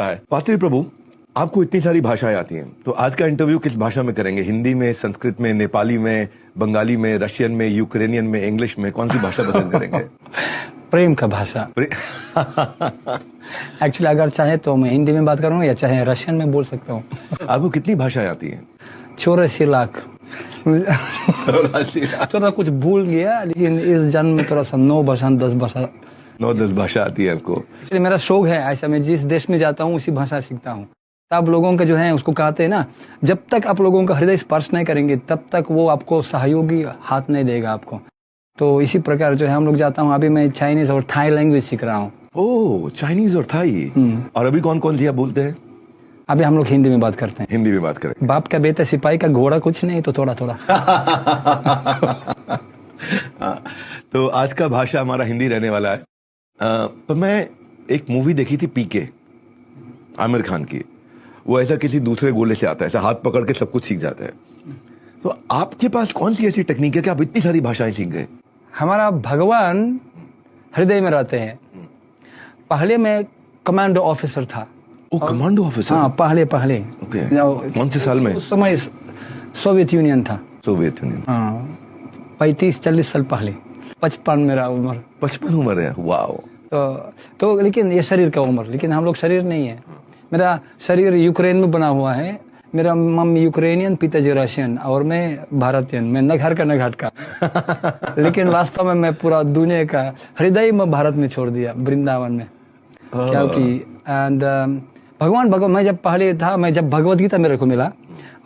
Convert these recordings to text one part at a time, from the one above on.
है। पात्री प्रभु, आपको इतनी सारी भाषाएं आती हैं, तो आज का इंटरव्यू किस भाषा में करेंगे? हिंदी में, संस्कृत में, नेपाली में, बंगाली में, रशियन में, यूक्रेनियन में, इंग्लिश में? कौन सी भाषा पसंद करेंगे? प्रेम का भाषा। एक्चुअली अगर चाहे तो मैं हिंदी में बात करूँ या चाहे रशियन में बोल सकता हूँ। आपको कितनी भाषाएं आती हैं? 84 लाख। थोड़ा कुछ भूल गया, लेकिन इस जन्म में थोड़ा सा 9 भाषा 10 भाषा 9-10 भाषा आती है आपको? एक्चुअली मेरा शौक है ऐसा, मैं जिस देश में जाता हूँ उसी भाषा सीखता हूँ। तब लोगों का जो है उसको कहते हैं ना, जब तक आप लोगों का हृदय स्पर्श नहीं करेंगे तब तक वो आपको सहयोगी हाथ नहीं देगा आपको। तो इसी प्रकार जो है हम लोग जाता हूँ। अभी मैं चाइनीज और थाई लैंग्वेज सीख रहा हूँ। ओह, चाइनीज और थाई। और अभी कौन कौन सी आप बोलते हैं? अभी हम लोग हिंदी में बात करते हैं। हिंदी में बात करें। बाप का बेटा सिपाही का घोड़ा कुछ नहीं, तो थोड़ा थोड़ा। तो आज का भाषा हमारा हिंदी रहने वाला है। पर मैं एक मूवी देखी थी, पीके, आमिर खान की। वो ऐसा किसी दूसरे गोले से आता है, ऐसा हाथ पकड़ के सब कुछ सीख जाता है। तो आपके पास कौन सी ऐसी टेक्निक है कि आप इतनी सारी भाषाएं सीख गए? हमारा भगवान हृदय में रहते हैं। पहले मैं कमांडो ऑफिसर था। ओ, कमांडो ऑफिसर? हाँ, पहले ओके। कौन से साल में? उस समय सोवियत यूनियन था। Soviet union. हाँ, 35-40 साल पहले। 55 मेरा उम्र। 55 उम्र है? वाओ। तो लेकिन ये शरीर का उम्र, लेकिन हम लोग शरीर नहीं है। मेरा शरीर यूक्रेन में बना हुआ है। मेरा मम्मी यूक्रेनियन, पिताजी रशियन, और मैं भारतीयन। मैं न घर का न घाट का। लेकिन वास्तव में मैं पूरा दुनिया का हृदय में भारत में छोड़ दिया, वृंदावन में। क्योंकि एंड भगवान मैं जब पहले था, मैं जब भगवत गीता मेरे को मिला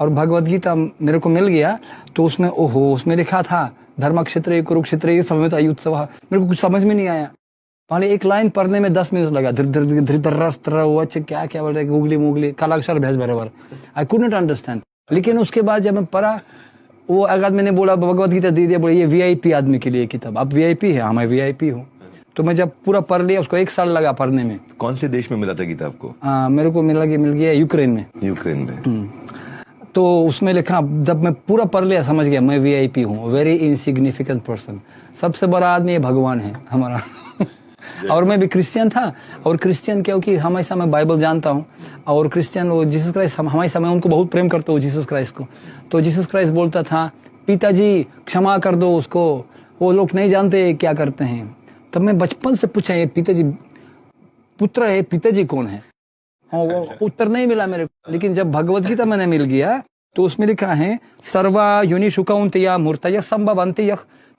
और भगवत गीता मेरे को मिल गया, तो उसमें उसमें लिखा था धर्म क्षेत्र कुरुक्षेत्र ये समय था युद्ध सभा। मेरे को कुछ समझ में नहीं आया। पहले एक लाइन पढ़ने में 10 मिनट लगा। क्या क्या बोल रहे, गूगली मुगली, कालाक्षर भैंस बराबर। I could not understand. लेकिन उसके बाद जब मैं पढ़ा, वो अगर मैंने बोला भगवत गीता दे दिया, बोले ये वीआईपी आदमी के लिए किताब। आप वीआईपी है? हाँ, मैं वीआईपी हूँ। तो मैं जब पूरा पढ़ लिया, उसको 1 साल लगा पढ़ने में। कौन से देश में मिला था गीता आपको? मेरे को मिल गया यूक्रेन में। यूक्रेन में। तो उसमें लिखा, जब मैं पूरा पढ़ लिया समझ गया मैं वीआईपी हूँ, वेरी इनसिग्निफिकेंट पर्सन। सबसे बड़ा आदमी ये भगवान है हमारा। और मैं भी क्रिश्चियन था, और क्रिश्चियन क्योंकि हमेशा मैं बाइबल जानता हूँ, और क्रिश्चियन वो जीसस क्राइस्ट हमेशा मैं उनको बहुत प्रेम करता हूँ, जीसस क्राइस्ट को। तो जीसस क्राइस्ट बोलता था, पिताजी क्षमा कर दो उसको, वो लोग नहीं जानते क्या करते हैं। तब मैं बचपन से पूछा, ये पिताजी पुत्र है, पिताजी कौन है? वो उत्तर नहीं मिला मेरे को। लेकिन जब भगवत गीता मैंने मिल गया, तो उसमें लिखा है सर्वा योनि शुकौंतया मूर्तय संभवन्ति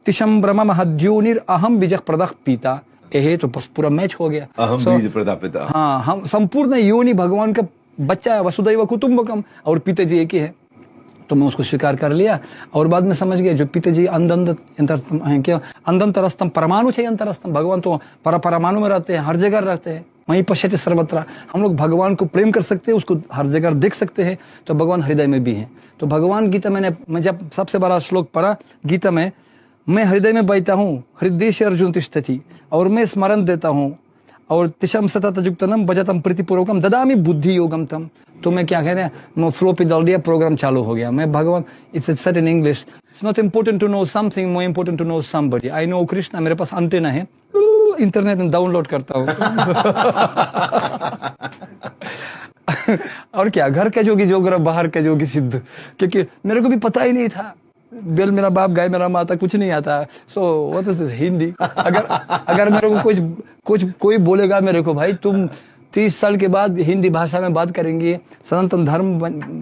तिशम ब्रह्म महद्योनिर अहम बीज प्रदः पिता। यही तो बस पूरा मैच हो गया। अहम बीज प्रदा पिता। हाँ, हम संपूर्ण योनि भगवान का बच्चा है, वसुदैव कुटुंबकम, और पिताजी एक ही है। तो मैं उसको स्वीकार कर लिया, और बाद में समझ गया जो पिताजी अंतरस्तम परमाणु चाहिए अंतरस्तम। भगवान तो परमाणु में रहते हैं, हर जगह रहते हैं। वहीं पश्यति सर्वत्र। हम लोग भगवान को प्रेम कर सकते हैं, उसको हर जगह देख सकते हैं। तो भगवान हृदय में भी है। तो भगवान गीता मैं जब सबसे बड़ा श्लोक पढ़ा गीता में, मैं हृदय में बैठा हूँ, हृदय से अर्जुन तिष्ठति, और मैं स्मरण देता हूँ, और तिशम सतत युक्तनम भजतम प्रीतिपूर्वकम ददामि बुद्धि योगम तम। तो मैं क्या कहते हैं, मैं फ्लो पे डाल दिया, प्रोग्राम चालू हो गया। मैं भगवान, it's said in English, it's not important to know something, more important to know somebody. I know Krishna, मेरे पास अंटेना है, इंटरनेट में डाउनलोड करता हूँ। और क्या, घर के जोगी जोगरा, बाहर के जोगी सिद्ध। क्योंकि मेरे को भी पता ही नहीं था, बेल मेरा बाप, गाय मेरा माता, कुछ नहीं आता। So what is Hindi? अगर मेरे को कोई बोलेगा मेरे को, भाई तुम 30 साल के बाद हिंदी भाषा में बात करेंगे, सनातन धर्म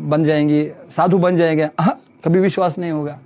बन जाएंगे, साधु बन जाएंगे, कभी विश्वास नहीं होगा।